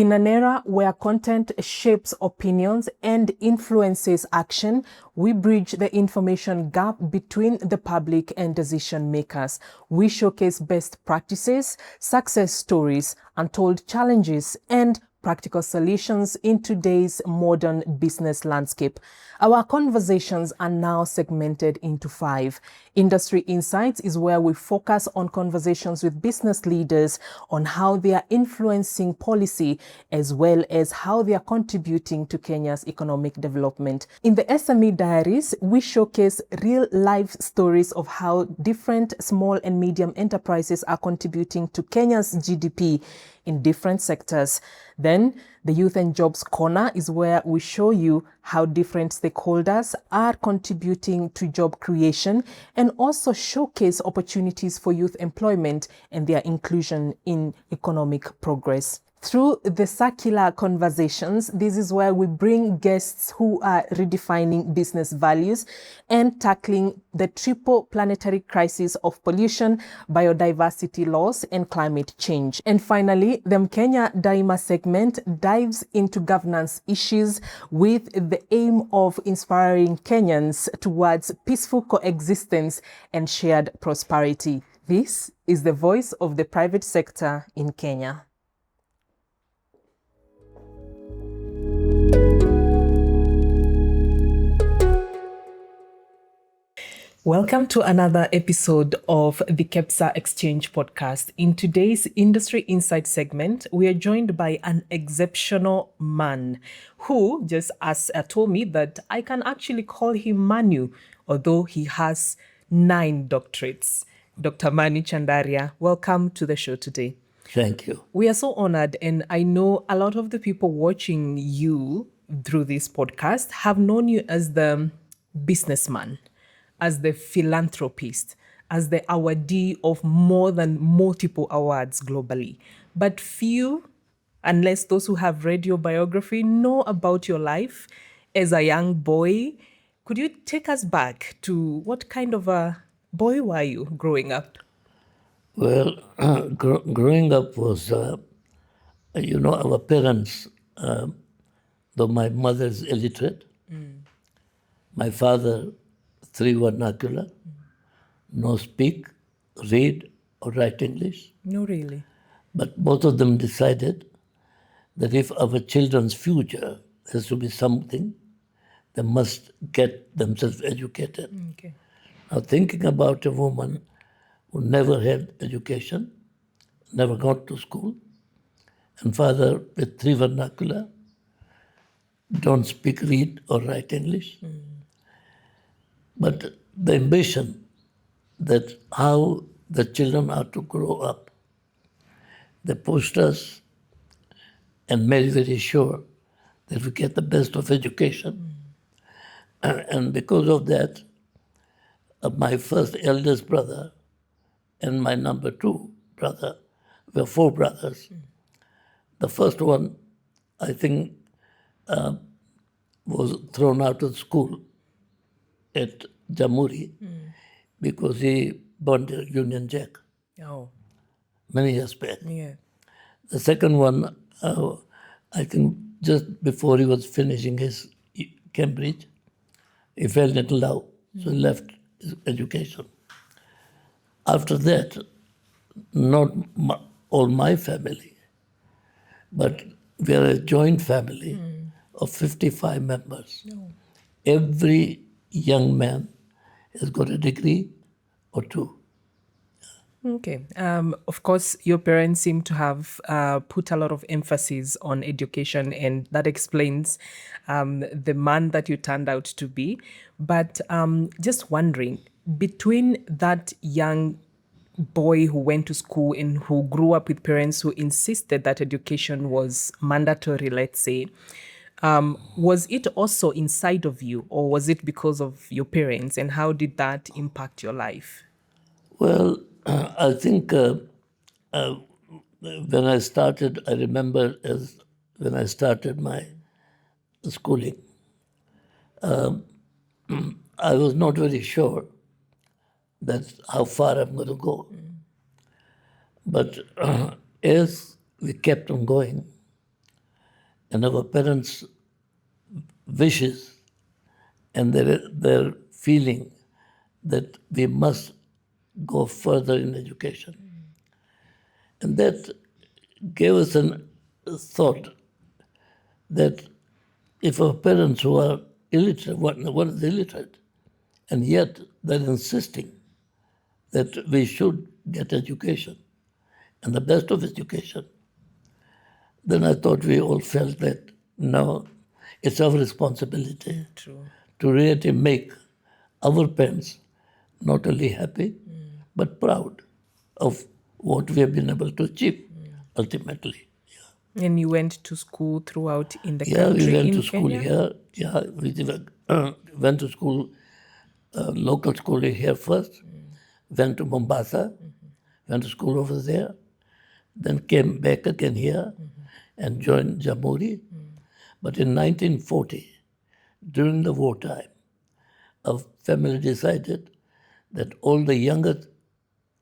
In an era where content shapes opinions and influences action, we bridge the information gap between the public and decision makers. We showcase best practices, success stories, untold challenges, and practical solutions in today's modern business landscape. Our conversations are now segmented into 5. Industry Insights is where we focus on conversations with business leaders on how they are influencing policy as well as how they are contributing to Kenya's economic development. In the SME Diaries, we showcase real-life stories of how different small and medium enterprises are contributing to Kenya's GDP in different sectors. Then, the Youth and Jobs Corner is where we show you how different stakeholders are contributing to job creation and also showcase opportunities for youth employment and their inclusion in economic progress. Through the circular conversations, this is where we bring guests who are redefining business values and tackling the triple planetary crisis of pollution, biodiversity loss, and climate change. And finally, the Mkenya Daima segment dives into governance issues with the aim of inspiring Kenyans towards peaceful coexistence and shared prosperity. This is the voice of the private sector in Kenya. Welcome to another episode of the KEPSA Exchange podcast. In today's Industry Insight segment, we are joined by an exceptional man who just told me that I can actually call him Manu, although he has 9 doctorates. Dr. Manu Chandaria, welcome to the show today. Thank you. We are so honored, and I know a lot of the people watching you through this podcast have known you as the businessman, as the philanthropist, as the awardee of more than multiple awards globally. But few, unless those who have read your biography, know about your life as a young boy. Could you take us back to what kind of a boy were you growing up? Well, growing up was, our parents, though my mother is illiterate, my father 3 vernacular, no speak, read or write English. No, really. But both of them decided that if our children's future has to be something, they must get themselves educated. Okay. Now thinking about a woman who never had education, never got to school, and father with 3 vernacular, don't speak, read or write English. But the ambition that how the children are to grow up, they pushed us and made very sure that we get the best of education. And because of that, my first eldest brother and my number 2 brother, we were 4 brothers. The first one, I think, was thrown out of school at Jamhuri because he burned a Union Jack many years back. Yeah. The second one, I think just before he was finishing his Cambridge, he fell in love, so he left his education. After that, not all my family, but we are a joint family of 55 members. Every young man has got a degree or 2. Okay. Of course, your parents seem to have put a lot of emphasis on education, and that explains the man that you turned out to be. But just wondering, between that young boy who went to school and who grew up with parents who insisted that education was mandatory, let's say, was it also inside of you, or was it because of your parents, and how did that impact your life? Well, I think when I started, I remember when I started my schooling, I was not very sure that's how far I'm going to go. But as we kept on going, and our parents' wishes and their feeling that we must go further in education. And that gave us a thought that if our parents who are illiterate, what is illiterate, and yet they're insisting that we should get education and the best of education, then I thought we all felt that now it's our responsibility True. to really make our parents not only happy, but proud of what we have been able to achieve ultimately. And you went to school throughout in the Yeah, country we went in to school Kenya? here. Yeah, went to school, local school here first, went to Mombasa, went to school over there, then came back again here and joined Jamhuri. But in 1940, during the wartime, our family decided that all the younger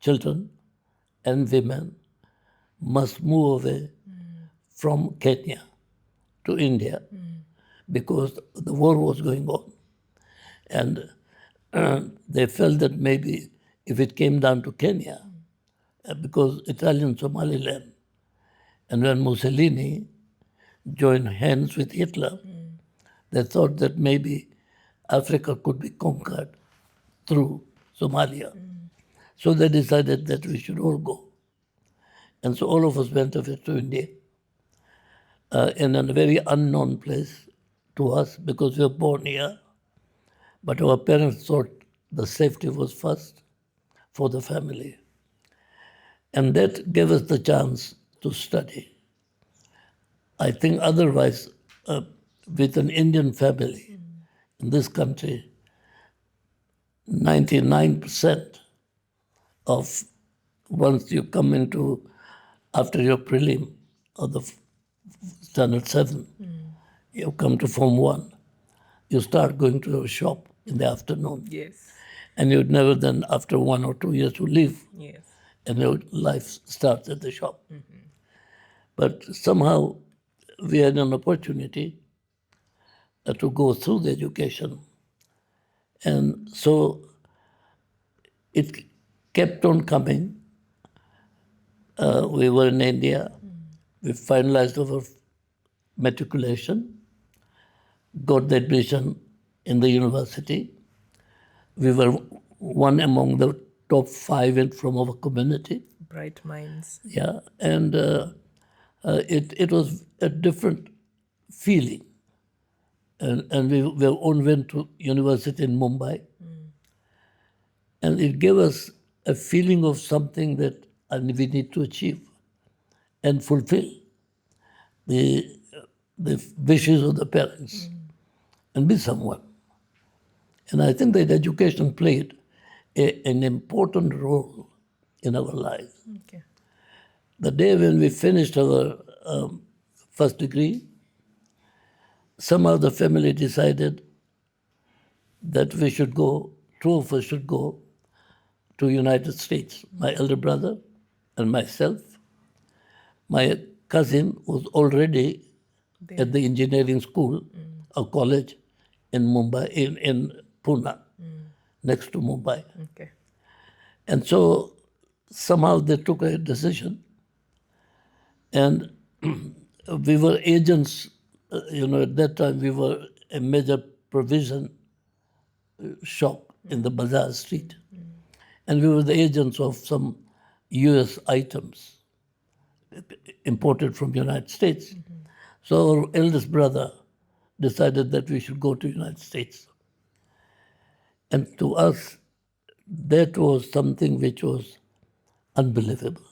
children and women must move away from Kenya to India because the war was going on. And they felt that maybe if it came down to Kenya, because Italian Somaliland, and when Mussolini joined hands with Hitler, they thought that maybe Africa could be conquered through Somalia. So they decided that we should all go. And so all of us went away to India in a very unknown place to us because we were born here. But our parents thought the safety was first for the family. And that gave us the chance to study. I think otherwise, with an Indian family in this country, 99% of once you come into, after your prelim or the standard 7, you come to Form 1, you start going to a shop in the afternoon. Yes. And you'd never then, after 1 or 2 years, you leave. Yes. And your life starts at the shop. But somehow we had an opportunity to go through the education. And so it kept on coming. We were in India. We finalized our matriculation, got the admission in the university. We were one among the top 5 from our community. Bright minds. Yeah, and it was a different feeling. And we all went to university in Mumbai. And it gave us a feeling of something that we need to achieve and fulfill the wishes of the parents and be someone. And I think that education played an important role in our lives. Okay. The day when we finished our first degree, somehow the family decided that we should go, 2 of us should go to United States, my elder brother and myself. My cousin was already at the engineering school or college in Mumbai, in Pune, next to Mumbai. Okay. And so somehow they took a decision. And we were agents, at that time we were a major provision shop in the Bazaar Street. And we were the agents of some US items imported from the United States. So our eldest brother decided that we should go to the United States. And to us, that was something which was unbelievable.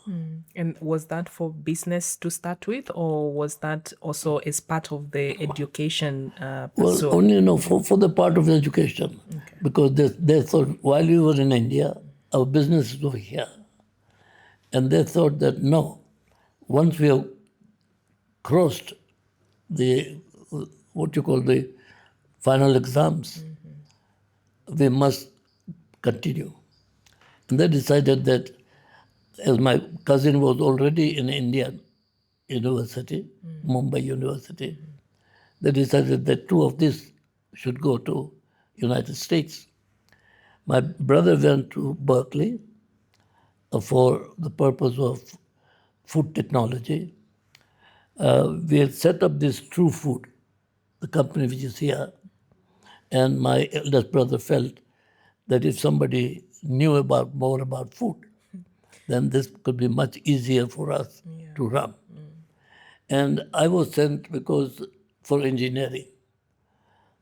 And was that for business to start with, or was that also as part of the education pursuit? Well, only for the part of education, because they thought while we were in India, our business is over here. And they thought that no, once we have crossed the, what you call the final exams, we must continue. And they decided that as my cousin was already in India University, Mumbai University. They decided that two of these should go to United States. My brother went to Berkeley for the purpose of food technology. We had set up this True Food, the company which is here, and my eldest brother felt that if somebody knew more about food, then this could be much easier for us to run. And I was sent for engineering.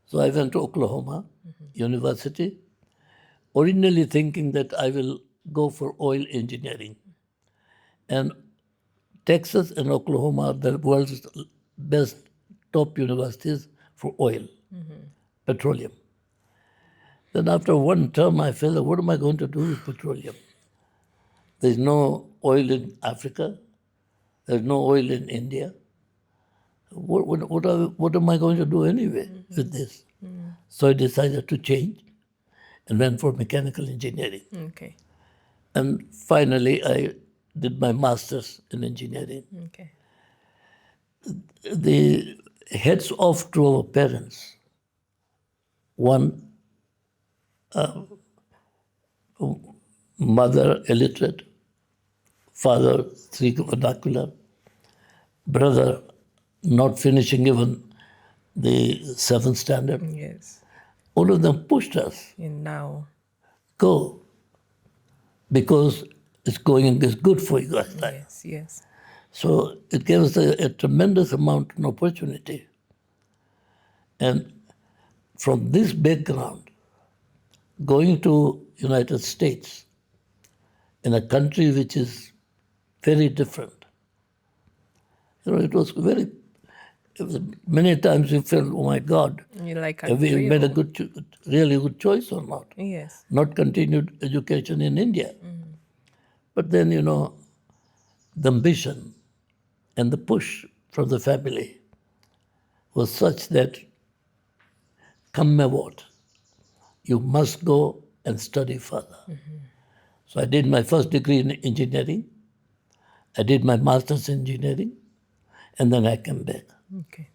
So I went to Oklahoma University, originally thinking that I will go for oil engineering. And Texas and Oklahoma are the world's best top universities for oil, petroleum. Then after one term, I felt, what am I going to do with petroleum? There's no oil in Africa. There's no oil in India. What am I going to do anyway with this? So I decided to change and went for mechanical engineering. Okay. And finally, I did my master's in engineering. Okay. The heads off to our parents. One, mother illiterate, father three vernacular, brother not finishing even the 7th standard. Yes. All of them pushed us. And now. Go. Because it's going is good for you guys. Yes, yes. So it gave us a tremendous amount of opportunity. And from this background, going to United States, in a country which is very different, it was many times you felt, oh my God, You like have we made a really good choice or not? Yes. Not continued education in India. But then, the ambition and the push from the family was such that, come may what, you must go and study further. So I did my first degree in engineering. I did my master's in engineering, and then I came back. Okay.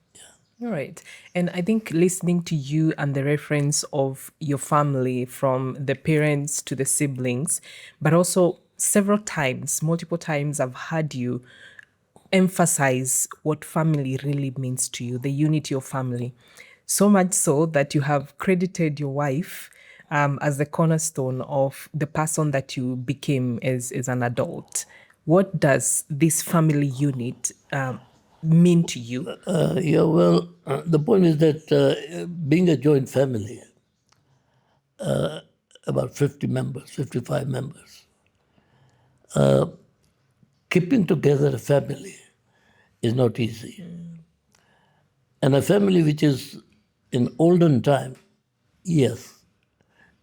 All right. And I think listening to you and the reference of your family from the parents to the siblings, but also multiple times, I've heard you emphasize what family really means to you, the unity of family. So much so that you have credited your wife as the cornerstone of the person that you became as an adult. What does this family unit mean to you? The point is that being a joint family, about 50 members, 55 members, keeping together a family is not easy. And a family which is in olden time, yes,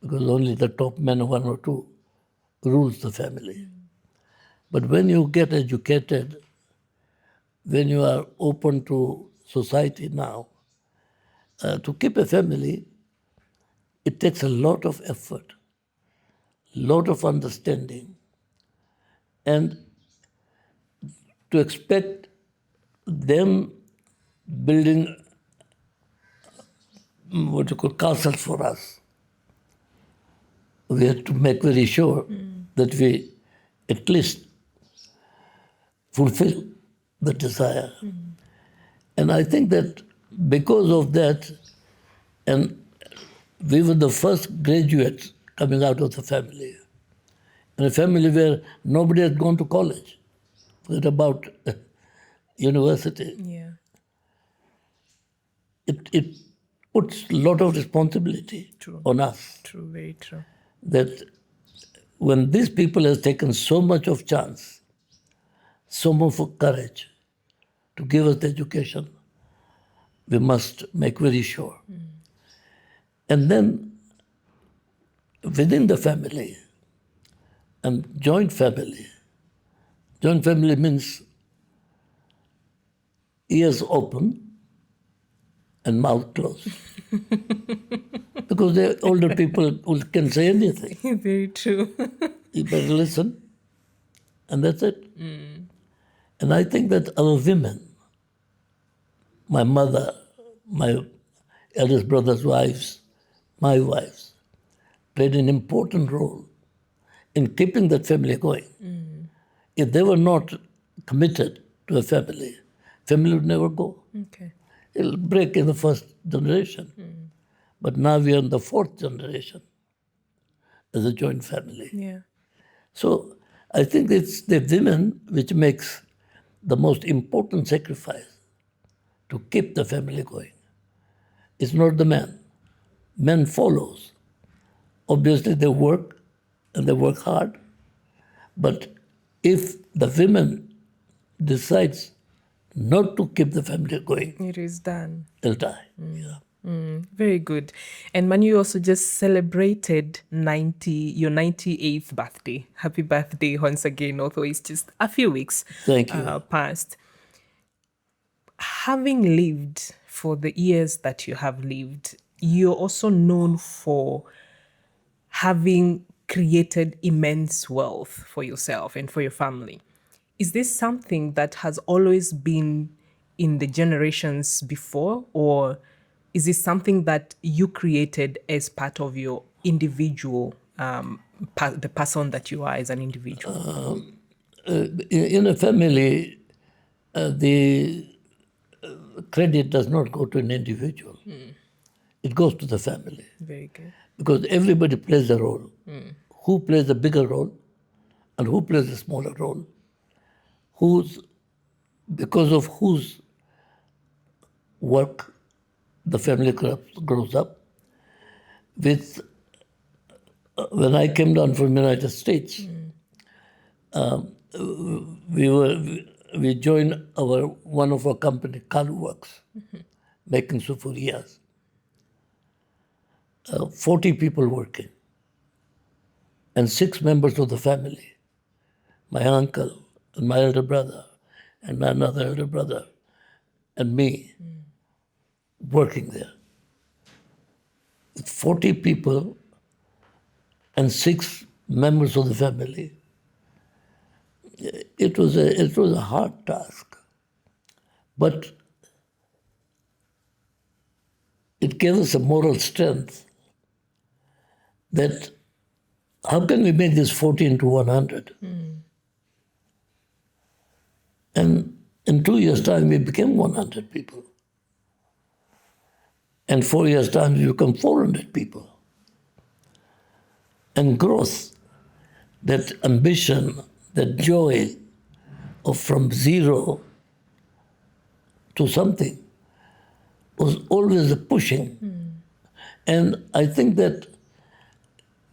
because only the top men, one or two, rules the family. But when you get educated, when you are open to society now, to keep a family, it takes a lot of effort, lot of understanding, and to expect them building what you call castles for us. We have to make very sure that we at least fulfill the desire. And I think that because of that, and we were the first graduates coming out of the family, in a family where nobody had gone to college, forget about university. Yeah. It puts a lot of responsibility on us. True, very true. That when these people have taken so much of chance, so much of courage to give us the education, we must make very sure. And then within the family and joint family means ears open and mouth closed. Because the older people can say anything. Very true. You better listen, and that's it. And I think that our women, my mother, my eldest brother's wives, my wives, played an important role in keeping that family going. If they were not committed to a family, family would never go. Okay. It'll break in the first generation. But now we are in the fourth generation as a joint family. Yeah. So I think it's the women which makes the most important sacrifice to keep the family going. It's not the man. Men follows. Obviously they work and they work hard. But if the women decides not to keep the family going, It is done. they'll die. Yeah. Very good. And Manu, you also just celebrated your 98th birthday. Happy birthday once again, although it's just a few weeks Thank you. past. Having lived for the years that you have lived, you're also known for having created immense wealth for yourself and for your family. Is this something that has always been in the generations before, or is this something that you created as part of your individual, the person that you are as an individual? In a family, the credit does not go to an individual. It goes to the family. Very good. Because everybody plays a role. Who plays a bigger role and who plays a smaller role? Because of whose work the family grows up. When I came down from the United States, we joined one of our company, Kalu Works, making sufuriyas. 40 people working, and 6 members of the family, my uncle and my elder brother and my another elder brother and me working there. With 40 people and 6 members of the family, it was a hard task, but it gave us a moral strength that how can we make this 40 into 100? And in 2 years' time, we became 100 people. And 4 years' time, we become 400 people. And growth, that ambition, that joy of from zero to something was always a pushing. And I think that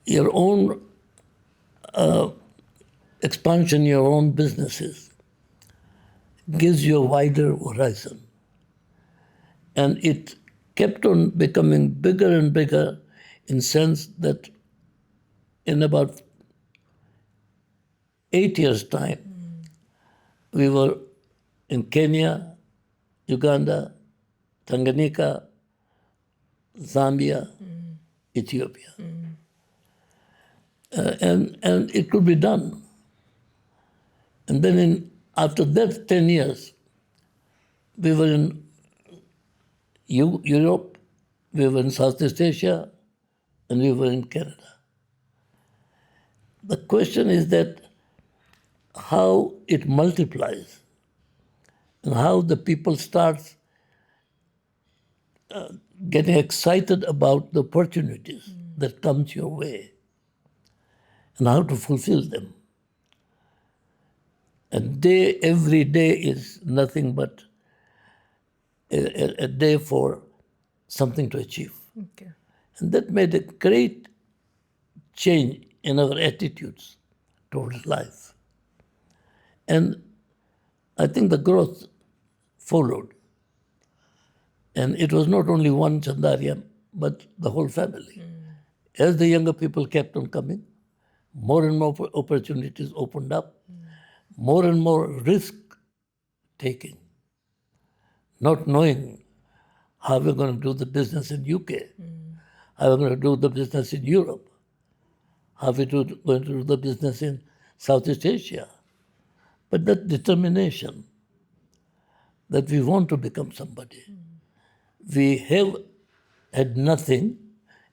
your own expansion, your own businesses, gives you a wider horizon. And it kept on becoming bigger and bigger in sense that in about 8 years' time, we were in Kenya, Uganda, Tanganyika, Zambia, Ethiopia. And it could be done. And then after that 10 years, we were in Europe, we were in Southeast Asia, and we were in Canada. The question is that how it multiplies and how the people start getting excited about the opportunities that come your way and how to fulfill them. And every day is nothing but a day for something to achieve. Okay. And that made a great change in our attitudes towards life. And I think the growth followed. And it was not only one Chandaria, but the whole family. As the younger people kept on coming, more and more opportunities opened up, more and more risk taking, not knowing how we're going to do the business in UK, how we're going to do the business in Europe, how we're going to do the business in Southeast Asia. But that determination that we want to become somebody, we have had nothing,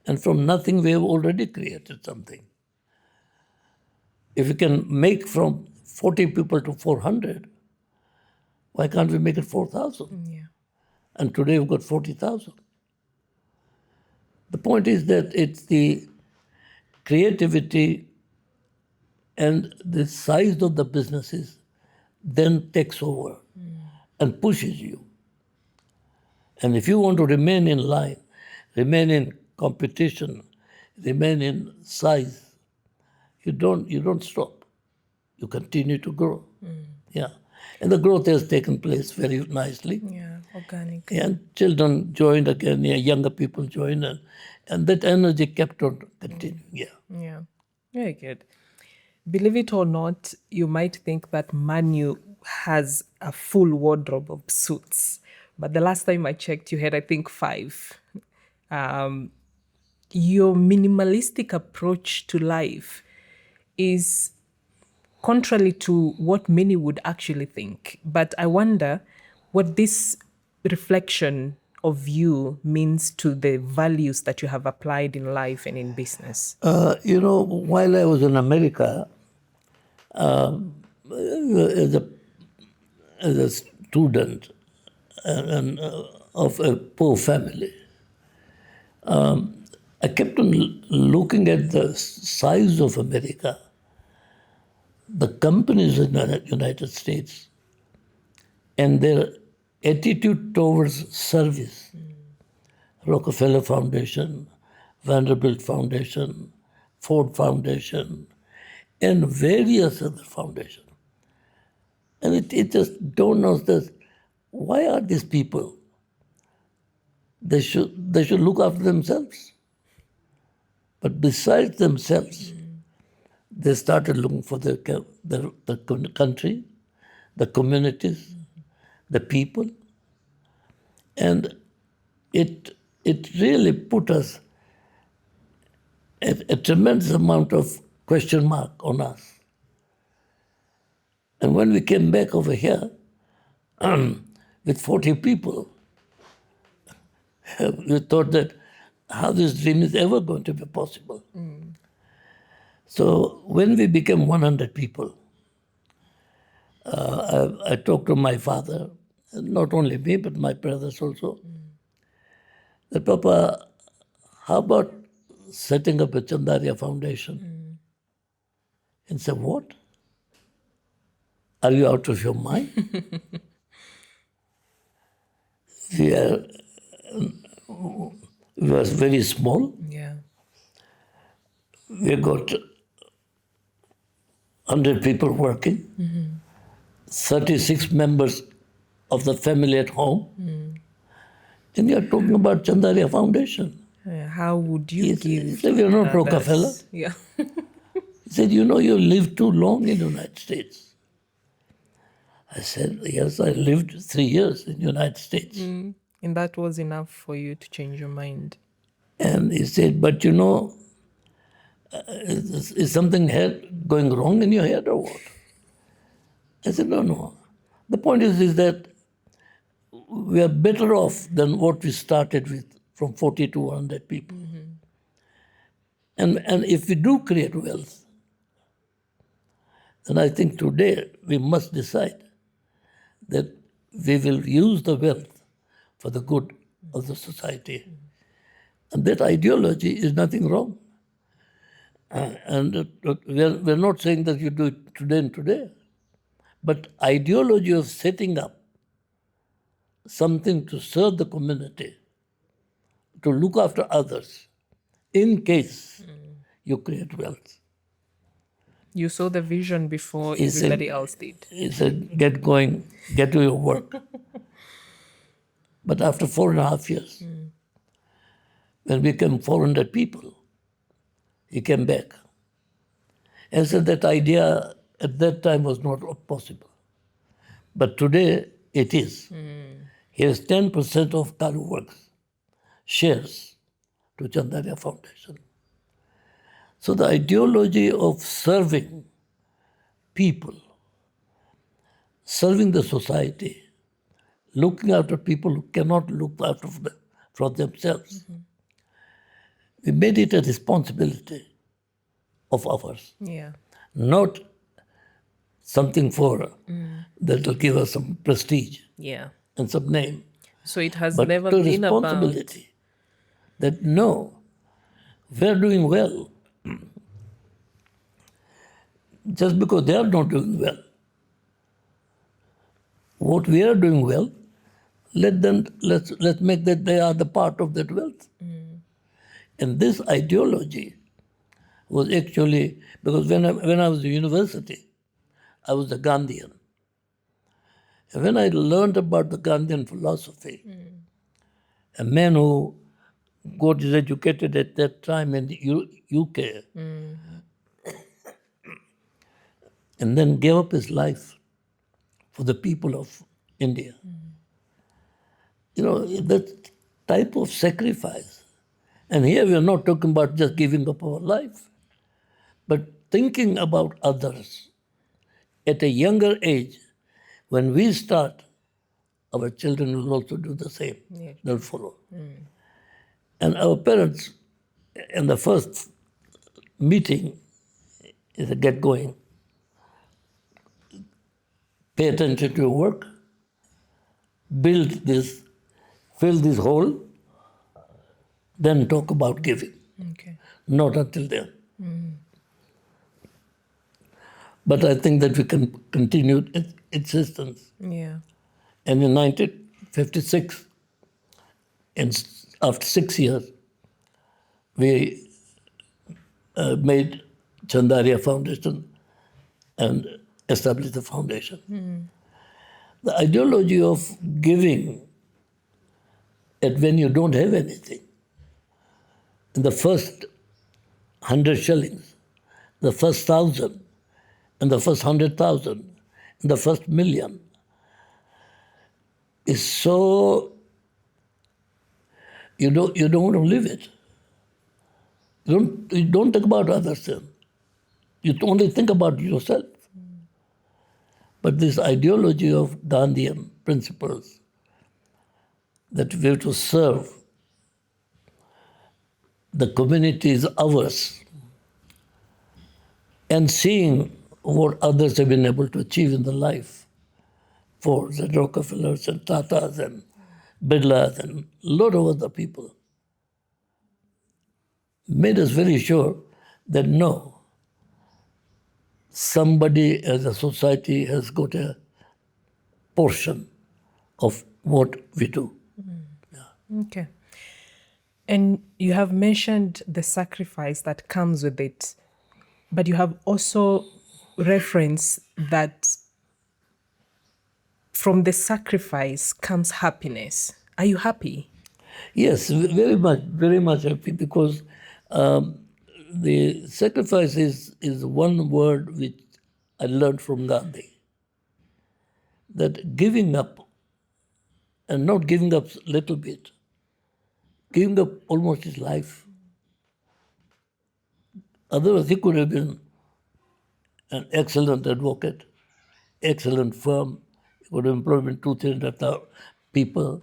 and from nothing we have already created something. If we can make from 40 people to 400, why can't we make it 4,000? Yeah. And today we've got 40,000. The point is that it's the creativity and the size of the businesses then takes over and pushes you. And if you want to remain in line, remain in competition, remain in size, you don't stop. You continue to grow. Yeah. And the growth has taken place very nicely. Yeah, organic. And children joined again, younger people joined, and that energy kept on continuing. Yeah. Yeah, very good. Believe it or not, you might think that Manu has a full wardrobe of suits, but the last time I checked, you had, I think, 5. Your minimalistic approach to life is contrary to what many would actually think. But I wonder what this reflection of you means to the values that you have applied in life and in business. While I was in America, as a student of a poor family, I kept on looking at the size of America, the companies in the United States, and their attitude towards service. Rockefeller Foundation, Vanderbilt Foundation, Ford Foundation, and various other foundations. And it just dawned on us that why are these people? They should look after themselves. But besides themselves, they started looking for the country, the communities, the people, and it really put us a tremendous amount of question mark on us. And when we came back over here with 40 people, we thought that how this dream is ever going to be possible. So when we became 100 people, I talked to my father, not only me, but my brothers also, that, Papa, how about setting up a Chandaria Foundation? And said, what? Are you out of your mind? we was very small. Yeah. We got 100 people working, 36 members of the family at home. And you're talking about Chandaria Foundation. How would you give? He said, we're not Rockefeller. Yeah. He said, you lived too long in the United States. I said, yes, I lived 3 years in the United States. And that was enough for you to change your mind. And he said, but is something going wrong in your head or what? I said, no. The point is that we are better off than what we started with, from 40 to 100 people. And if we do create wealth, then I think today we must decide that we will use the wealth for the good of the society. And that ideology is nothing wrong. And we're not saying that you do it today and today, but ideology of setting up something to serve the community, to look after others, in case you create wealth. You saw the vision before everybody else did. He said, get going, get to your work. But after 4.5 years, when we became 400 people, he came back and said that idea at that time was not possible. But today it is. He has 10% of Kalu Works shares to Chandaria Foundation. So the ideology of serving people serving the society, looking after people who cannot look after for themselves. We made it a responsibility of ours, Yeah. not something for that will give us some prestige Yeah. and some name, So it has but never to been about. responsibility that no, we're doing well. Just because they are not doing well, what we are doing well, let's make that they are the part of that wealth. And this ideology was actually because when I was at university, I was a Gandhian. And when I learned about the Gandhian philosophy, a man who got educated at that time in the UK, and then gave up his life for the people of India. You know, that type of sacrifice. And here we are not talking about just giving up our life, but thinking about others at a younger age. When we start, our children will also do the same. Yeah. They'll follow. And our parents, in the first meeting, is a get going. Pay attention to your work, build this, fill this hole, then talk about giving. Okay. Not until then. But I think that we can continue its existence. Yeah. And in 1956, after 6 years, we made Chandaria Foundation and established the foundation. The ideology of giving at when you don't have anything, in the first 100 shillings, the first 1,000, and the first 100,000, and the first million, is so, you don't want to live it. You don't think about others then. You only think about yourself. But this ideology of Gandhian principles that we have to serve the communities ours and seeing what others have been able to achieve in the life for the Rockefellers and Tatas and Birlas and a lot of other people made us very sure that no, somebody as a society has got a portion of what we do. Okay. And you have mentioned the sacrifice that comes with it, but you have also referenced that from the sacrifice comes happiness. Are you happy? Yes, very much happy because the sacrifice is one word which I learned from Gandhi. That giving up, and not giving up a little bit, giving up almost his life. Otherwise, he could have been an excellent advocate, excellent firm. He could have employed 200,000-300,000 people,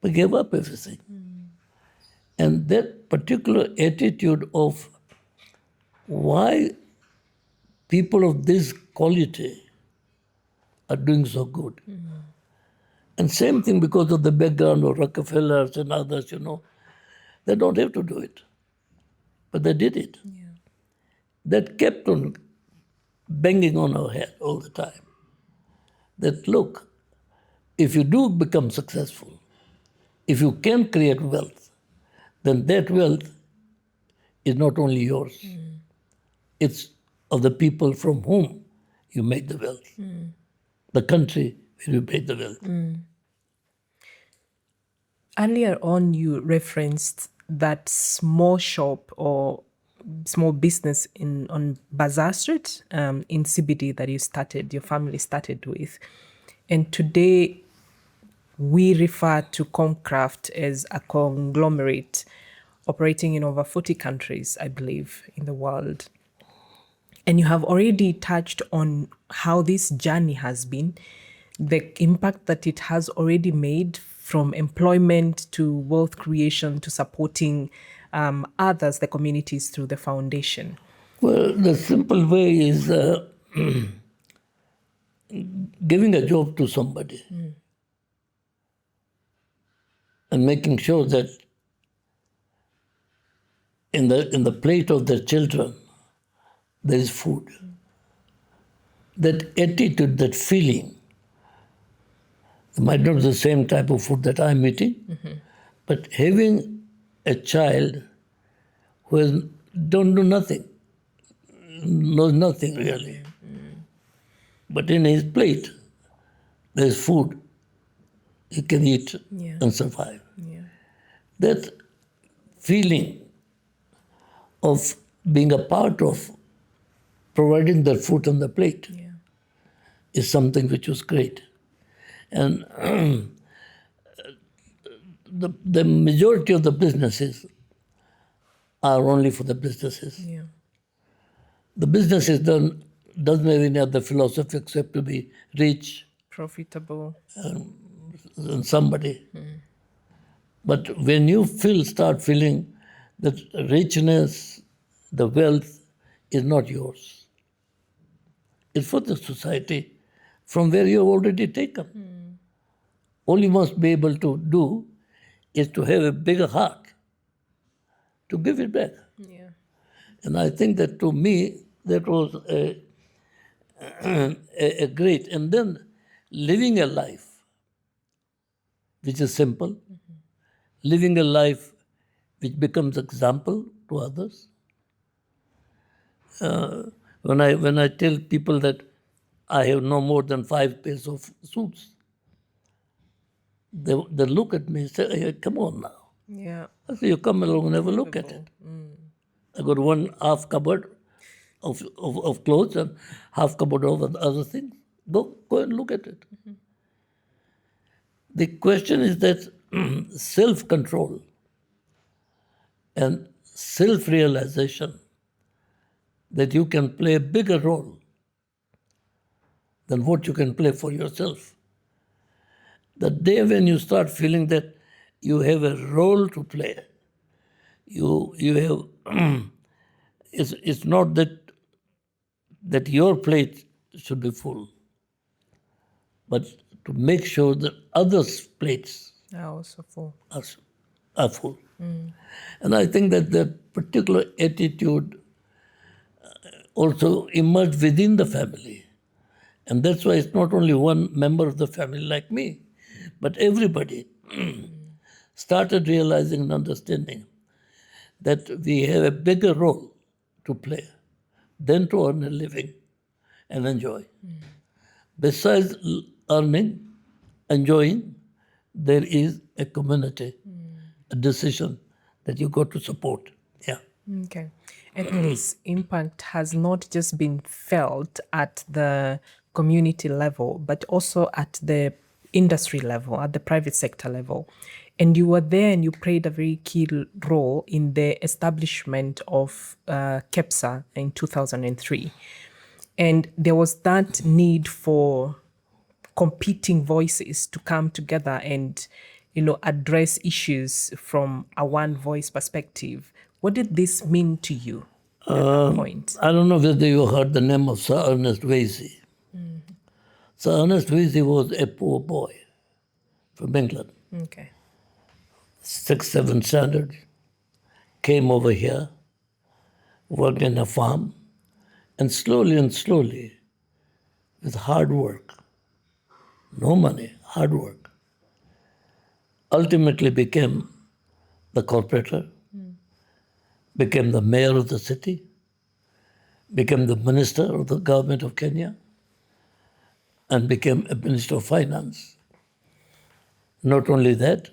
but gave up everything. And that particular attitude of why people of this quality are doing so good. And same thing because of the background of Rockefellers and others, they don't have to do it. But they did it. Yeah. That kept on banging on our head all the time. That look, if you do become successful, if you can create wealth, then that wealth is not only yours, it's of the people from whom you made the wealth, the country where you made the wealth. Earlier on, you referenced that small shop or small business on Bazaar Street in CBD that your family started with. And today, we refer to Comcraft as a conglomerate operating in over 40 countries, I believe, in the world. And you have already touched on how this journey has been, the impact that it has already made, from employment to wealth creation to supporting others, the communities, through the foundation. Well, the simple way is giving a job to somebody and making sure that in the plate of their children there is food. That attitude, that feeling, it might not be the same type of food that I'm eating, but having a child who don't do nothing, knows nothing really, but in his plate there's food he can eat and survive. That feeling of being a part of providing their food on the plate is something which was great. And the majority of the businesses are only for the businesses. The businesses doesn't have any other philosophy except to be rich Profitable. and somebody. But when you start feeling that richness, the wealth is not yours, it's for the society from where you have already taken. All you must be able to do is to have a bigger heart to give it back. And I think that to me, that was a great. And then living a life which is simple, living a life which becomes example to others. When I tell people that I have no more than 5 pairs of suits, they look at me and say, hey, come on now. I say, you come along and have a look at it. I got one half cupboard of clothes and half cupboard of other things. Go and look at it. The question is that self-control and self-realization that you can play a bigger role than what you can play for yourself. The day when you start feeling that you have a role to play, you have it's not that your plate should be full, but to make sure that others' plates Are also full. are full. And I think that that particular attitude also emerged within the family. And that's why it's not only one member of the family like me, but everybody started realizing and understanding that we have a bigger role to play than to earn a living and enjoy. Besides earning, enjoying, there is a community, a decision that you got to support. Yeah. Okay. And this impact has not just been felt at the community level, but also at the industry level, at the private sector level. And you were there and you played a very key role in the establishment of KEPSA in 2003. And there was that need for competing voices to come together and, address issues from a one voice perspective. What did this mean to you at that point? I don't know whether you heard the name of Sir Ernest Wasey. Sir Ernest Wasey was a poor boy from England, Okay. 6th, 7th standard, came over here, worked in a farm, and slowly, with hard work, no money, hard work, ultimately became the corporator, became the mayor of the city, became the minister of the government of Kenya, and became a minister of finance. Not only that,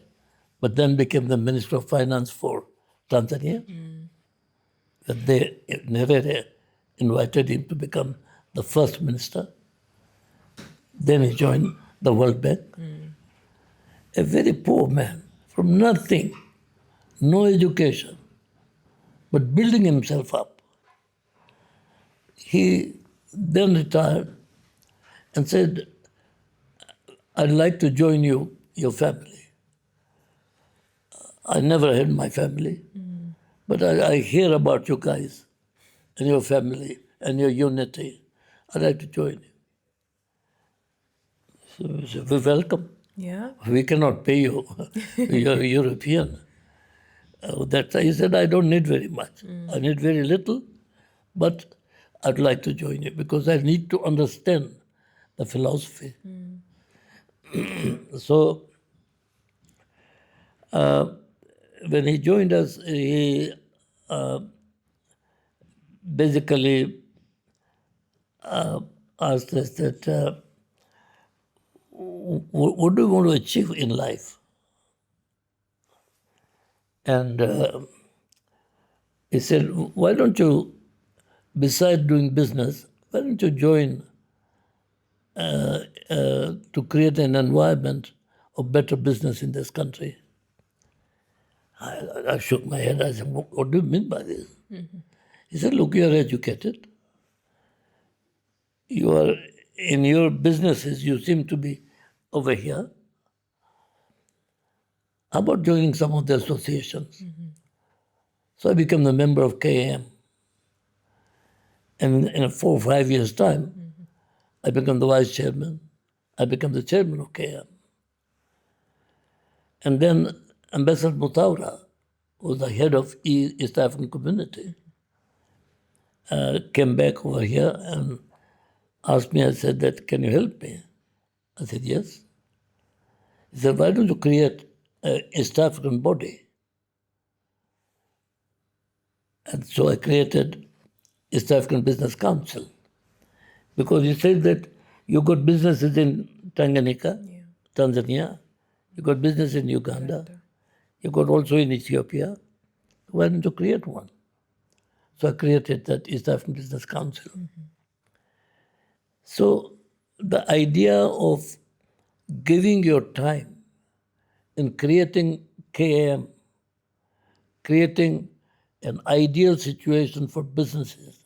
but then became the minister of finance for Tanzania. That they Nyerere invited him to become the first minister. Then he joined the World Bank. A very poor man, from nothing, no education, but building himself up. he then retired and said, I'd like to join you, your family. I never had my family, but I hear about you guys and your family and your unity. I'd like to join you. So we said, "We're welcome. Yeah. We cannot pay you. You're European." He said, I don't need very much. I need very little, but I'd like to join you because I need to understand the philosophy. So when he joined us, he basically asked us that, what do you want to achieve in life? And he said, why don't you, besides doing business, why don't you join to create an environment of better business in this country? I shook my head. I said, what do you mean by this? He said, look, you are educated. You are in your businesses, you seem to be over here. How about joining some of the associations? So I became a member of KM. And in 4 or 5 years' time, I became the vice chairman. I became the chairman of KM. And then Ambassador Mutawara, who was the head of East African Community, came back over here and asked me, I said, that, can you help me? I said, yes. He said, why don't you create an East African body? And so I created East African Business Council. Because he said that you got businesses in Tanganyika, Tanzania, you got business in Uganda, you got also in Ethiopia. Why don't you create one? So I created that East African Business Council. So the idea of giving your time in creating KM, creating an ideal situation for businesses,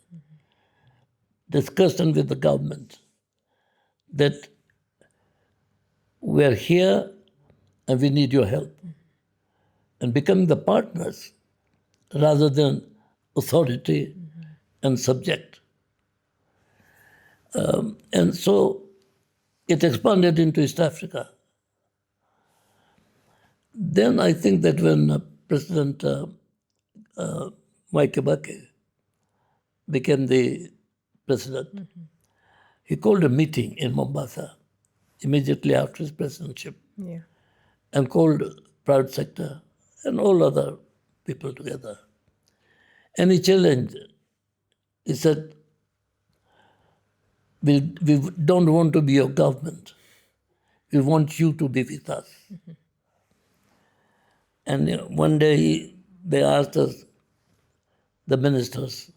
discussion with the government that we're here and we need your help, and becoming the partners rather than authority and subject. And so it expanded into East Africa. Then I think that when President Mwai Kibaki became the president, he called a meeting in Mombasa immediately after his presidentship and called private sector and all other people together. And he challenged, he said, we don't want to be your government. We want you to be with us. And one day they asked us, the ministers,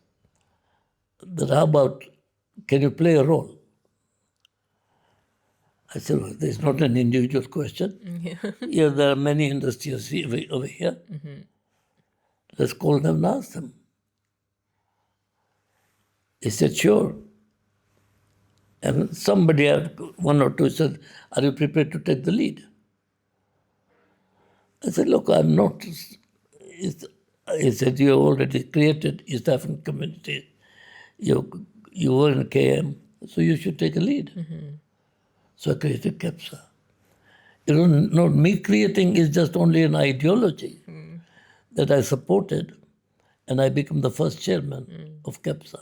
that how about, can you play a role? I said, well, there's not an individual question. Yeah, there are many industries over here. Let's call them and ask them. He said, sure. And somebody, one or two, said, are you prepared to take the lead? I said, look, I'm not. He said, you already created East African community. You were in KM, so you should take a lead. So I created KEPSA. Not me creating is just only an ideology that I supported, and I became the first chairman of KEPSA.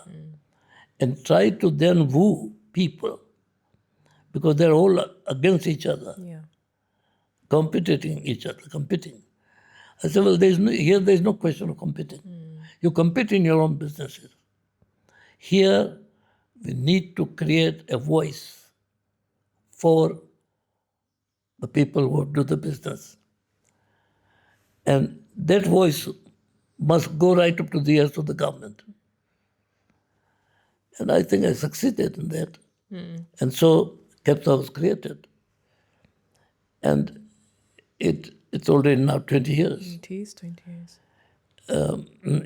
And try to then woo people, because they're all against each other, competing. I said, well, there's no question of competing. You compete in your own businesses. Here, we need to create a voice for the people who do the business. And that voice must go right up to the ears of the government. And I think I succeeded in that. And so KEPSA was created. And it's already now 20 years. It is 20 years.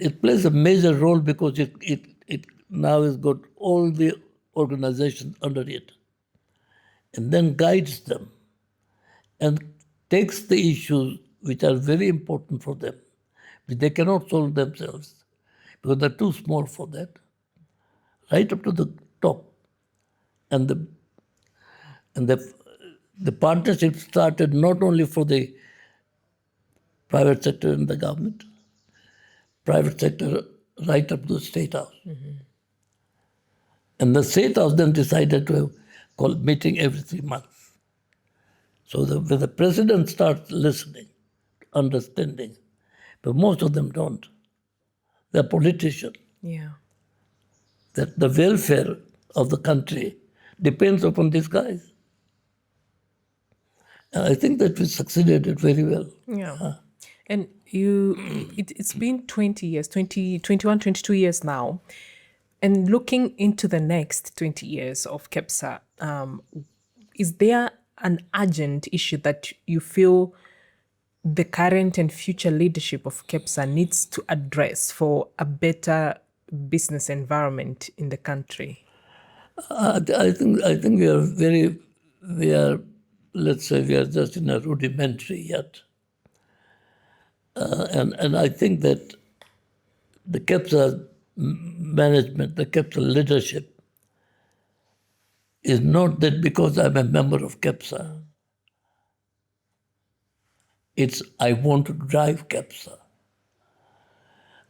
It plays a major role because it it now has got all the organizations under it, and then guides them and takes the issues which are very important for them, which they cannot solve themselves because they're too small for that, right up to the top. And the partnership started not only for the private sector and the government, private sector right up to the State House. And the State House then decided to have called meeting every 3 months. So when the president starts listening, understanding, but most of them don't. They're politicians. Yeah. That the welfare of the country depends upon these guys. And I think that we succeeded very well. Yeah. And it's been 20 years, 21, 22 years now. And looking into the next 20 years of KEPSA, is there an urgent issue that you feel the current and future leadership of KEPSA needs to address for a better business environment in the country? I think we are, let's say, we are just in a rudimentary yet. And I think that the KEPSA management, the KEPSA leadership, is not that because I'm a member of KEPSA. It's I want to drive KEPSA.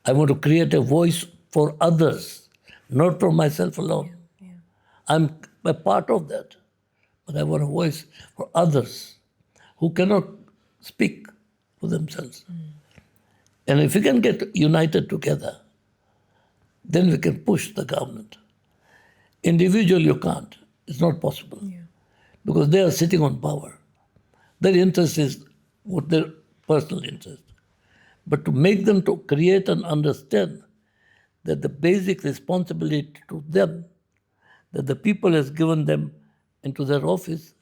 I want to create a voice for others, not for myself alone. Yeah. I'm a part of that, but I want a voice for others who cannot speak for themselves. And if we can get united together, then we can push the government. Individually, you can't. It's not possible. Yeah. Because they are sitting on power. Their interest is what their personal interest. But to make them to create and understand that the basic responsibility to them, that the people has given them into their office,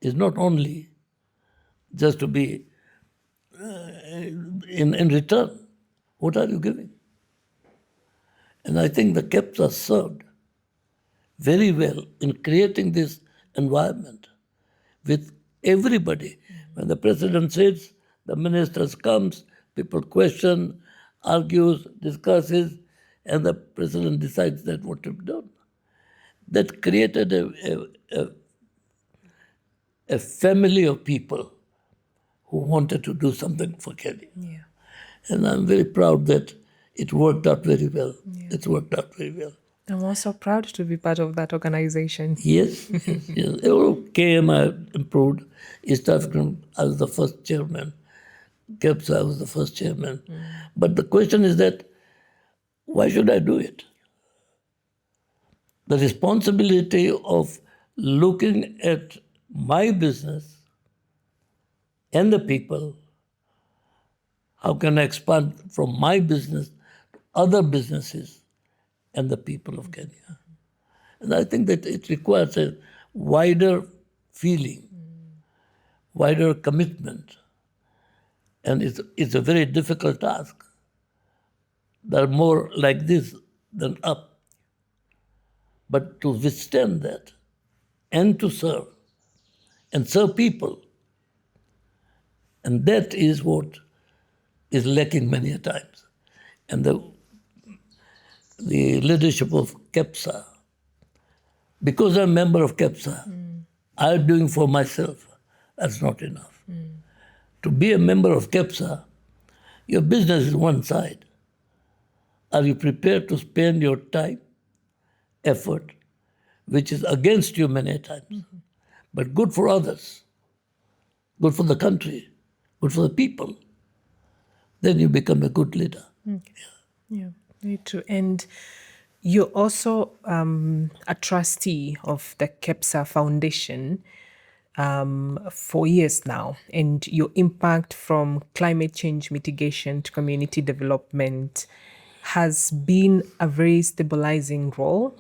is not only just to be in return. What are you giving? And I think the KEPSA served very well in creating this environment with everybody. When the president sits, the ministers comes, people question, argues, discusses, and the president decides that what to be done. That created a family of people who wanted to do something for Kenya. Yeah. And I'm very proud that it worked out very well. Yeah. It's worked out very well. I'm also proud to be part of that organization. Yes, yes. KM improved. East African, I was the first chairman. KEPSA, I was the first chairman. But the question is that, why should I do it? The responsibility of looking at my business and the people, how can I expand from my business to other businesses and the people of Kenya? And I think that it requires a wider feeling, wider commitment. And it's a very difficult task. There are more like this than up. But to withstand that and to serve and serve people, and that is what is lacking many a times. And the leadership of KEPSA, because I'm a member of KEPSA, I'm doing for myself. That's not enough. To be a member of KEPSA, your business is one side. Are you prepared to spend your time, effort, which is against you many times, but good for others, good for the country, good for the people? Then you become a good leader. Yeah, very true. And you're also a trustee of the KEPSA Foundation for years now, and your impact from climate change mitigation to community development has been a very stabilizing role.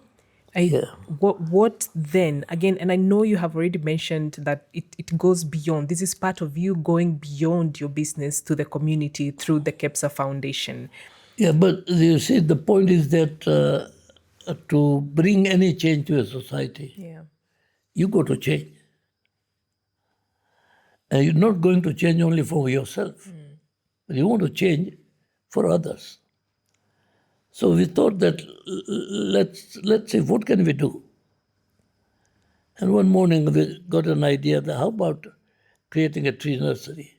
What then, again, and I know you have already mentioned that it goes beyond, this is part of you going beyond your business to the community through the KEPSA Foundation. Yeah, but you see, the point is that to bring any change to a society, Yeah. you got to change. And you're not going to change only for yourself, but you want to change for others. So we thought that let's see what can we do. And one morning we got an idea that how about creating a tree nursery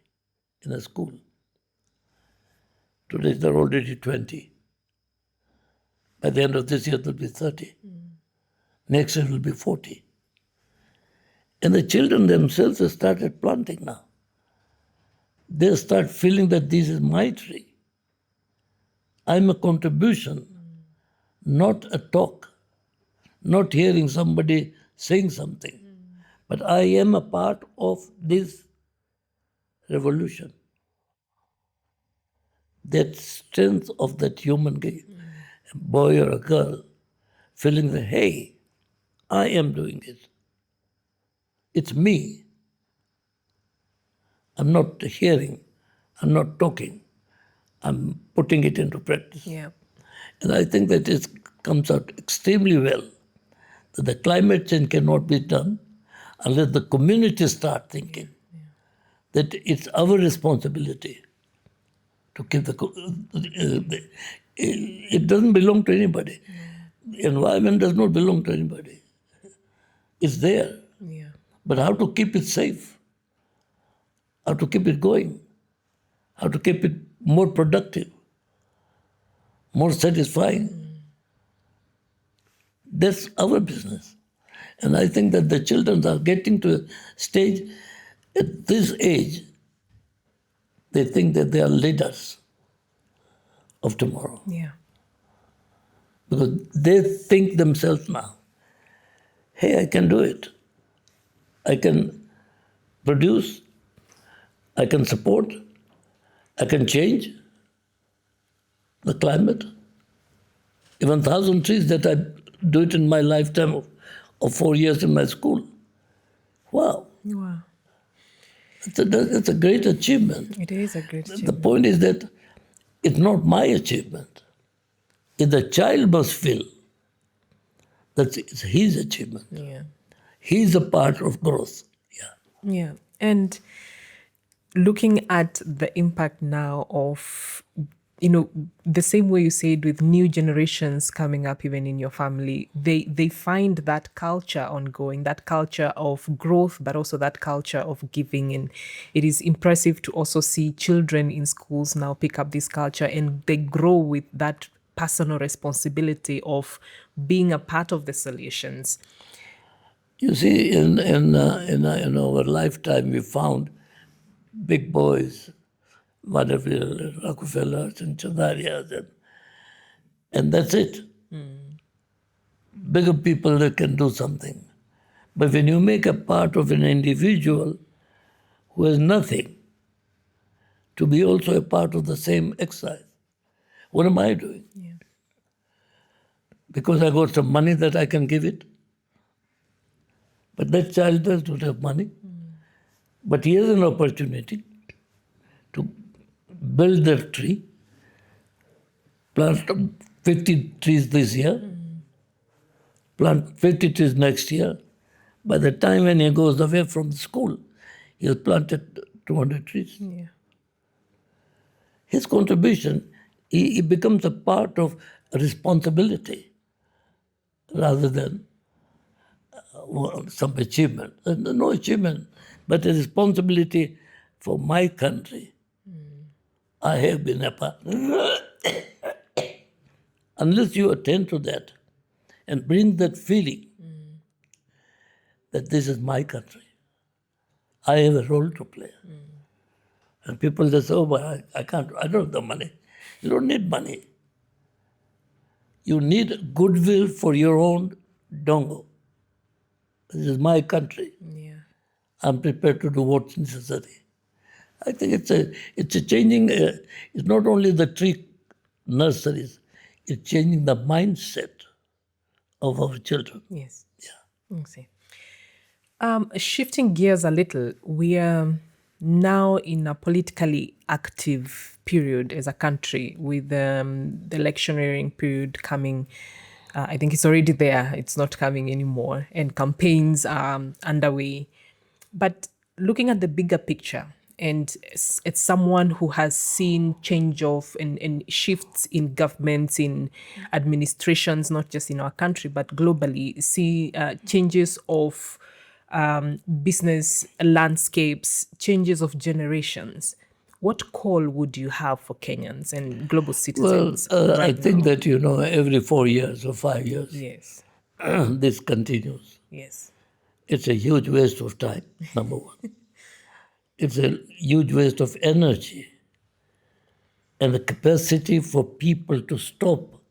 in a school. Today there are already 20. By the end of this year, there will be 30. Next year will be 40. And the children themselves have started planting now. They start feeling that this is my tree. I'm a contribution, not a talk, not hearing somebody saying something. But I am a part of this revolution. That strength of that human being, a boy or a girl, feeling that, hey, I am doing it. It's me. I'm not hearing, I'm not talking, I'm putting it into practice. Yeah. And I think that it comes out extremely well that the climate change cannot be done unless the community start thinking that it's our responsibility to keep it doesn't belong to anybody. The environment does not belong to anybody. It's there. Yeah. But how to keep it safe? How to keep it going? How to keep it more productive, more satisfying? That's our business. And I think that the children are getting to a stage at this age, they think that they are leaders of tomorrow. Yeah. Because they think themselves now, hey, I can do it. I can produce, I can support, I can change the climate. Even 1,000 trees that I do it in my lifetime of 4 years in my school. Wow. Wow. It's a great achievement. It is a great The achievement. point is that it's not my achievement. The child must feel that it's his achievement. Yeah. He's a part of growth. Yeah. Yeah. And looking at the impact now of, the same way you said with new generations coming up, even in your family, they find that culture ongoing, that culture of growth, but also that culture of giving. And it is impressive to also see children in schools now pick up this culture, and they grow with that personal responsibility of being a part of the solutions. You see, in our lifetime, we found big boys, whatever, Rockefellers and Chandarias, and that's it. Bigger people that can do something. But when you make a part of an individual who has nothing, to be also a part of the same exercise, what am I doing? Yeah. Because I got some money that I can give it. But that child does not have money. But he has an opportunity to build that tree, plant 50 trees this year, plant 50 trees next year. By the time when he goes away from the school, he has planted 200 trees. Yeah. His contribution, he becomes a part of a responsibility rather than some achievement. No achievement, but a responsibility for my country. I have been a part. Unless you attend to that and bring that feeling that this is my country, I have a role to play. And people just say, oh, but I can't, I don't have the money. You don't need money. You need goodwill for your own dongo. This is my country. Yeah. I'm prepared to do what's necessary. I think it's a changing, it's not only the tree nurseries, it's changing the mindset of our children. Yes. Yeah. Okay. Shifting gears a little, we are now in a politically active period as a country with the electioneering period coming. I think it's already there. It's not coming anymore. And campaigns are underway. But looking at the bigger picture, and as someone who has seen change of and shifts in governments, in administrations, not just in our country, but globally, see changes of business landscapes, changes of generations. What call would you have for Kenyans and global Well, citizens I right think now? that, every 4 years or 5 years, Yes, this continues. yes. It's a huge waste of time, number one. It's a huge waste of energy and the capacity for people to stop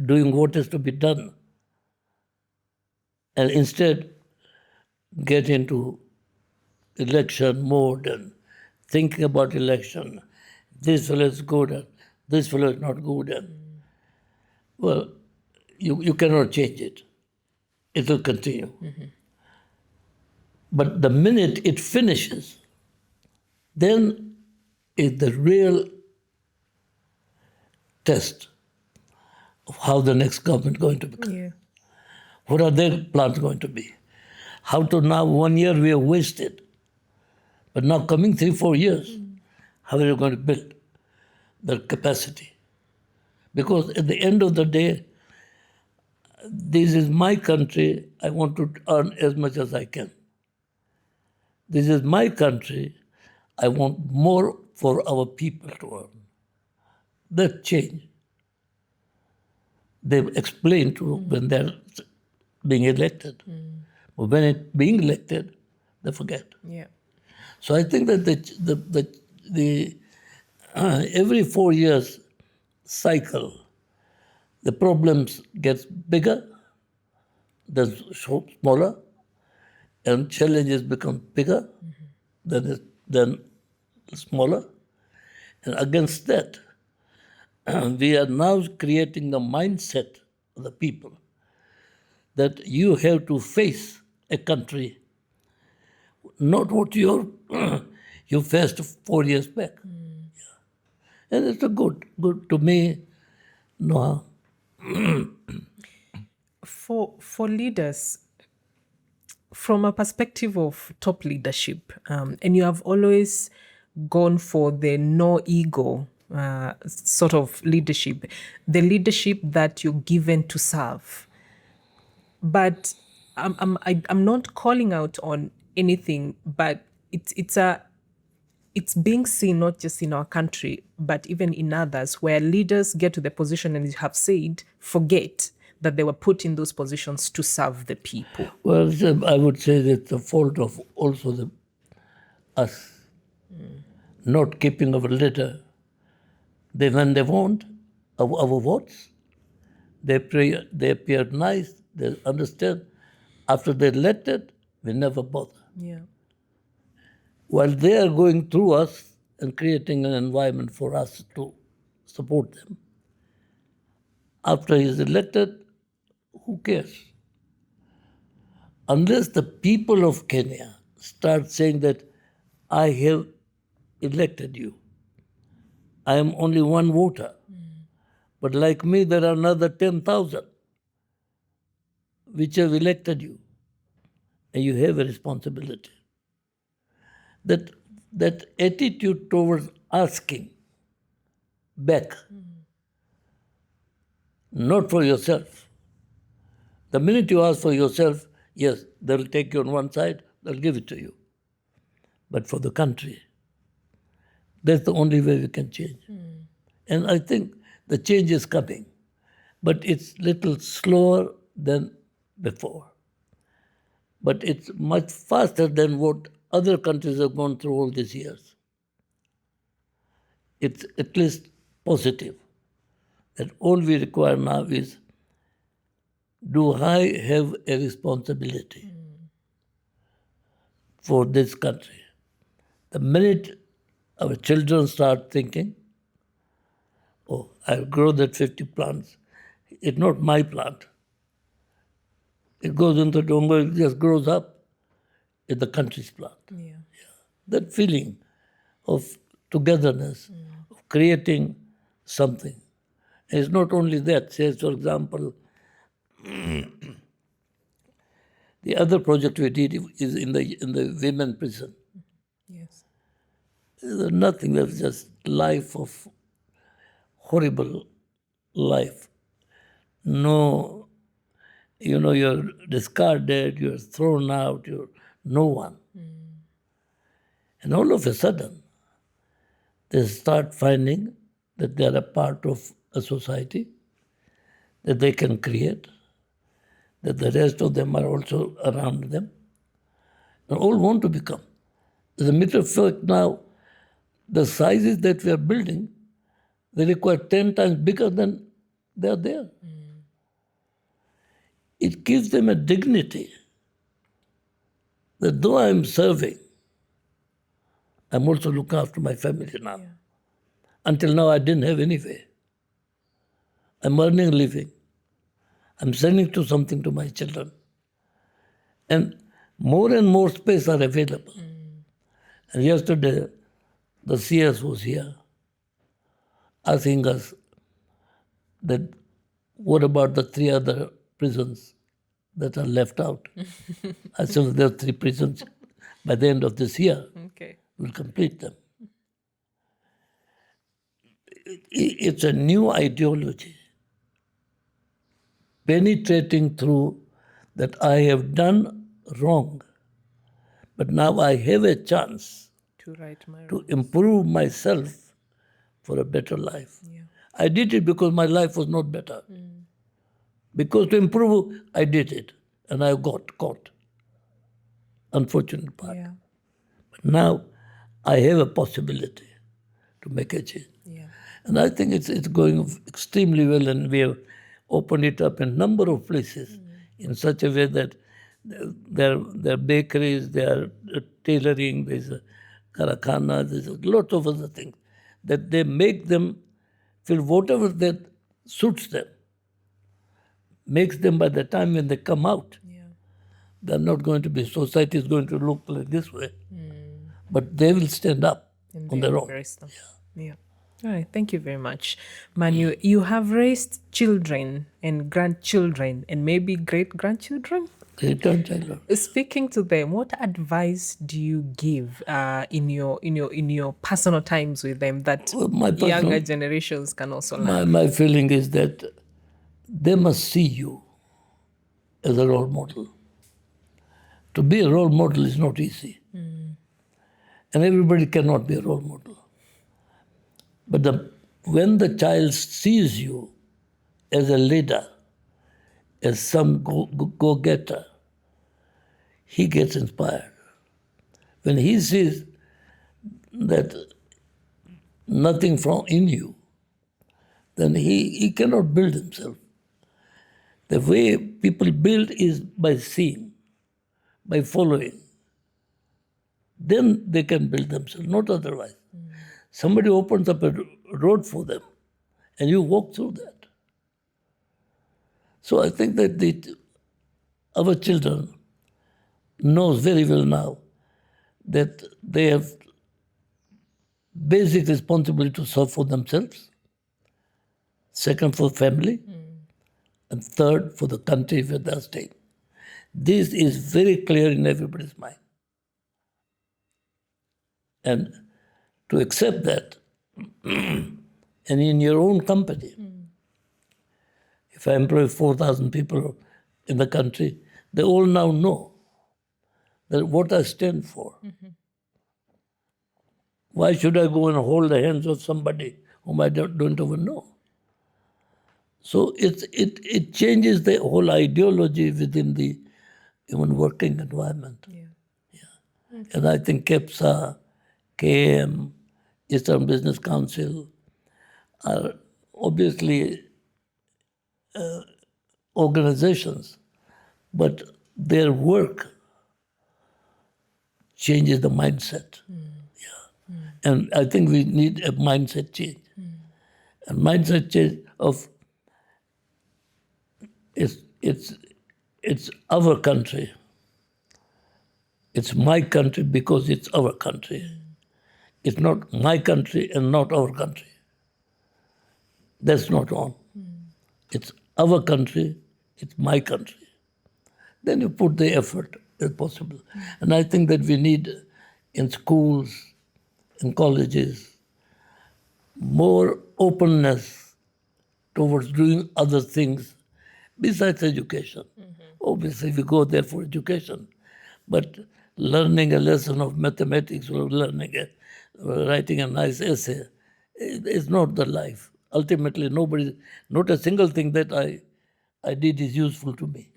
doing what is to be done and instead get into election mode and thinking about election. This fellow is good and this fellow is not good. And, well, you cannot change it. It will continue. But the minute it finishes, then is the real test of how the next government is going to become. Yeah. What are their plans going to be? How to now 1 year we have wasted. But now coming 3-4 years, how are you going to build the capacity? Because at the end of the day, this is my country. I want to earn as much as I can. This is my country. I want more for our people to earn. That change. They've explained to when they're being elected. But when it being elected, they forget. Yeah. So I think that the every 4 years cycle, the problems gets bigger, then smaller, and challenges become bigger, then smaller. And against that, we are now creating the mindset of the people that you have to face a country, not what you faced 4 years back. And it's a good to me. No, For leaders, from a perspective of top leadership, and you have always gone for the no ego sort of leadership, the leadership that you're given to serve. But I'm not calling out on anything, but it's being seen not just in our country, but even in others, where leaders get to the position and, as you have said, forget that they were put in those positions to serve the people. well, I would say that the fault of also us not keeping our letter. When they want our votes, they appear nice, they understand. After they're elected, we never bother. Yeah. While they are going through us and creating an environment for us to support them, after he's elected, who cares? Unless the people of Kenya start saying that I have elected you, I am only one voter, but like me, there are another 10,000 which have elected you, and you have a responsibility. That attitude towards asking back, not for yourself. The minute you ask for yourself, yes, they'll take you on one side, they'll give it to you. But for the country, that's the only way we can change. And I think the change is coming, but it's little slower than before. But it's much faster than what other countries have gone through all these years. It's at least positive that all we require now is, do I have a responsibility for this country? The minute our children start thinking, oh, I'll grow that 50 plants, it's not my plant. It goes into Dongo, it just grows up. It's the country's plant. Yeah. That feeling of togetherness, of creating something. And it's not only that. Say, for example, the other project we did is in the women prison. Yes. There's nothing. There's just life of horrible life. No, you're discarded, you're thrown out, you're no one. And all of a sudden, they start finding that they are a part of a society, that they can create, that the rest of them are also around them, and all want to become. As a matter of fact, now, the sizes that we are building, they require 10 times bigger than they are there. It gives them a dignity that though I'm serving, I'm also looking after my family now. Yeah. Until now, I didn't have any way. I'm earning a living. I'm sending to something to my children. And more space are available. And yesterday, the CS was here asking us that what about the 3 other prisons that are left out? I said there are 3 prisons. By the end of this year, Okay. we'll complete them. It's a new ideology penetrating through that I have done wrong, but now I have a chance To right my to wrongs. improve myself for a better life. Yeah. I did it because my life was not better. Because to improve, I did it, and I got caught. Unfortunate part. Yeah. But now I have a possibility to make a change. Yeah. And I think it's going extremely well, and we have opened it up in a number of places in such a way that there are bakeries, there are tailoring, there's a karakhana, there's a lot of other things that they make them feel whatever that suits them, makes them by the time when they come out, Yeah. they're not going to be, society is going to look like this way, but they will stand up And on they their own. embrace them. Yeah. All right. Thank you very much. Manu, you have raised children and grandchildren and maybe great-grandchildren? Great-grandchildren. Speaking to them, what advice do you give in your personal times with them that Well, my personal- younger generations can also learn? My feeling is that they must see you as a role model. To be a role model is not easy. And everybody cannot be a role model. But when the child sees you as a leader, as some go-getter, he gets inspired. When he sees that nothing from in you, then he cannot build himself. The way people build is by seeing, by following. Then they can build themselves, not otherwise. Somebody opens up a road for them, and you walk through that. So I think that our children knows very well now that they have basic responsibility to serve for themselves, second for family, and third for the country where they are staying. This is very clear in everybody's mind. And to accept that, and in your own company, if I employ 4,000 people in the country, they all now know that what I stand for. Why should I go and hold the hands of somebody whom I don't even know? So it changes the whole ideology within the even working environment. Yeah. And I think KEPSA, KM, Eastern Business Council are obviously organizations, but their work changes the mindset. Yeah. And I think we need a mindset change. A mindset change of it's our country. It's my country because it's our country. It's not my country and not our country. That's not on. It's our country, it's my country. Then you put the effort as possible. And I think that we need in schools, in colleges, more openness towards doing other things besides education. Obviously, we go there for education, but learning a lesson of mathematics or writing a nice essay is not the life. Ultimately, not a single thing that I did is useful to me.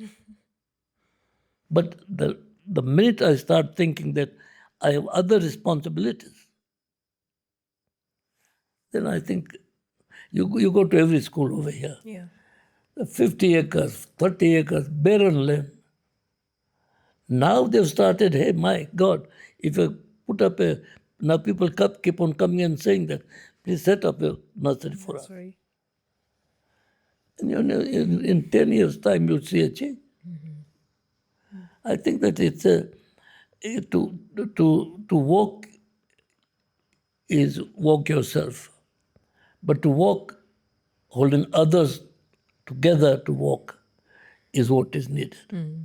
But the minute I start thinking that I have other responsibilities, then I think you go to every school over here. Yeah. 50 acres, 30 acres, barren land. Now they've started, hey, my God, if you put up now people keep on coming and saying that, please set up a nursery for us. Sorry. And in 10 years' time, you'll see a change. I think that it's to walk is walk yourself, but to walk holding others together to walk is what is needed. Yeah.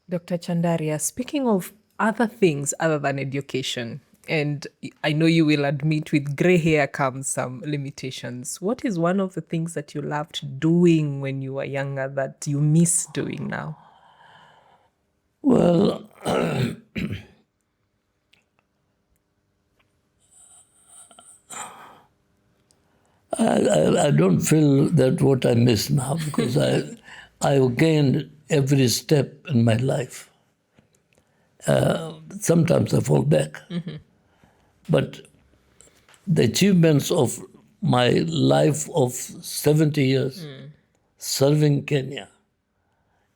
Dr. Chandaria, speaking of other things other than education, and I know you will admit with gray hair comes some limitations. What is one of the things that you loved doing when you were younger that you miss doing now? Well, I don't feel that what I miss now because I've gained every step in my life. Sometimes I fall back. But the achievements of my life of 70 years serving Kenya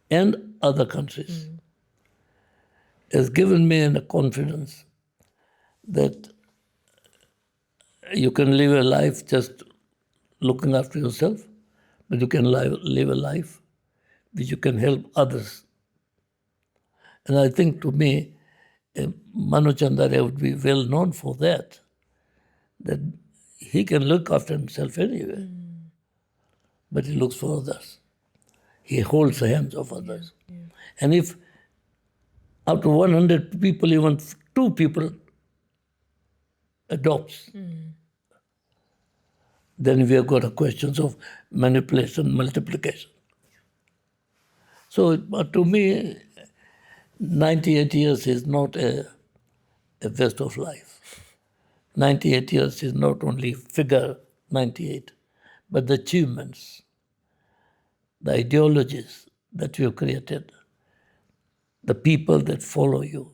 and other countries has given me a confidence that you can live a life just looking after yourself, but you can live a life which you can help others. And I think to me, Manu Chandaria would be well known for that he can look after himself anyway, but he looks for others. He holds the hands of others. And if out of 100 people, even 2 people adopts, then we have got a questions of manipulation, multiplication. So to me, 98 years is not a waste of life. 98 years is not only figure 98, but the achievements, the ideologies that you have created, the people that follow you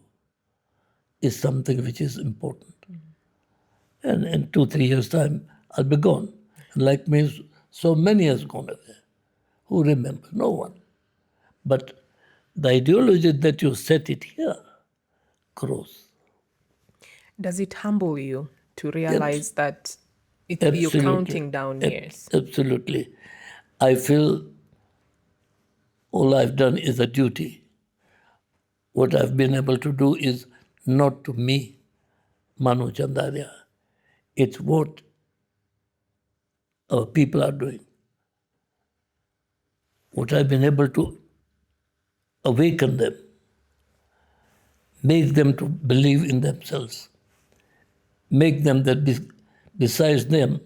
is something which is important. And in 2-3 years' time, I'll be gone. And like me, so many has gone away. Who remembers? No one. But the ideology that you set it here grows. Does it humble you to realize that you're Absolutely. counting down years? Absolutely. I feel all I've done is a duty. What I've been able to do is not to me, Manu Chandaria. It's what our people are doing. What I've been able to awaken them, make them to believe in themselves, make them that besides them,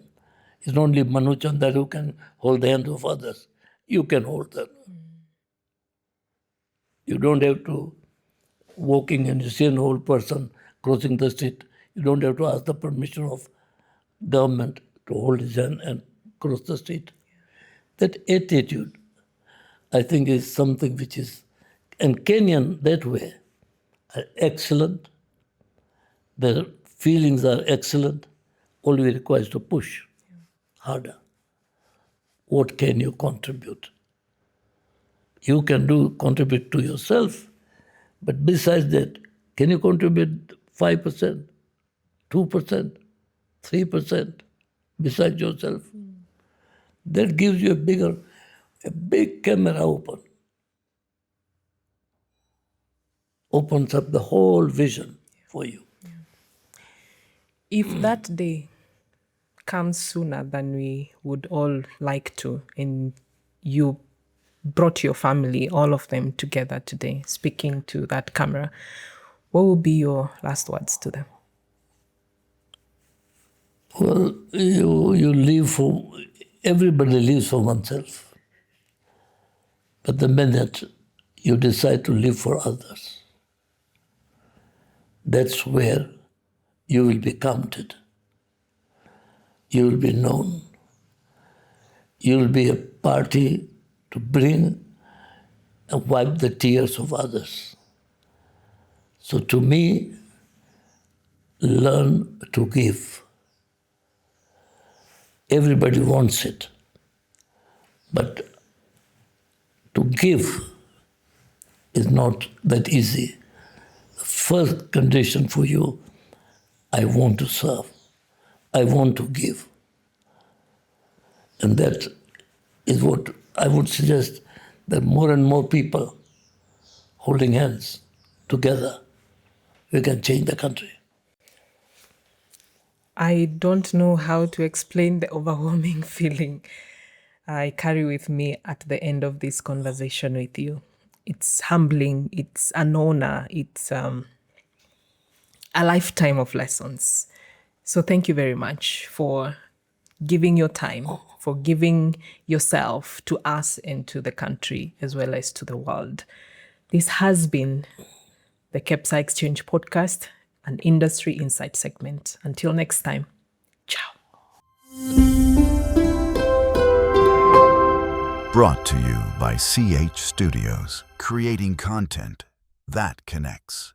it's not only Manu Chandaria who can hold the hands of others. You can hold them. You don't have to walking and you see an old person crossing the street. You don't have to ask the permission of government to hold his hand and cross the street. That attitude, I think, is something which is, and Kenyan that way, are excellent. Their feelings are excellent. All we require is to push harder. What can you contribute? You can contribute to yourself, but besides that, can you contribute 5%, 2%, 3% besides yourself? That gives you a big camera open. Opens up the whole vision for you. If that day comes sooner than we would all like to, and you brought your family, all of them together today, speaking to that camera, what will be your last words to them? Well, you live for, everybody lives for oneself. But the minute you decide to live for others, that's where you will be counted. You will be known. You will be a party to bring and wipe the tears of others. So to me, learn to give. Everybody wants it. But to give is not that easy. The first condition for you, I want to serve. I want to give. And that is what I would suggest, that more and more people holding hands together, we can change the country. I don't know how to explain the overwhelming feeling I carry with me at the end of this conversation with you. It's humbling, it's an honor, it's a lifetime of lessons. So thank you very much for giving your time, for giving yourself to us and to the country as well as to the world. This has been the KEPSA Exchange Podcast, an industry insight segment. Until next time, ciao. Brought to you by CH Studios, creating content that connects.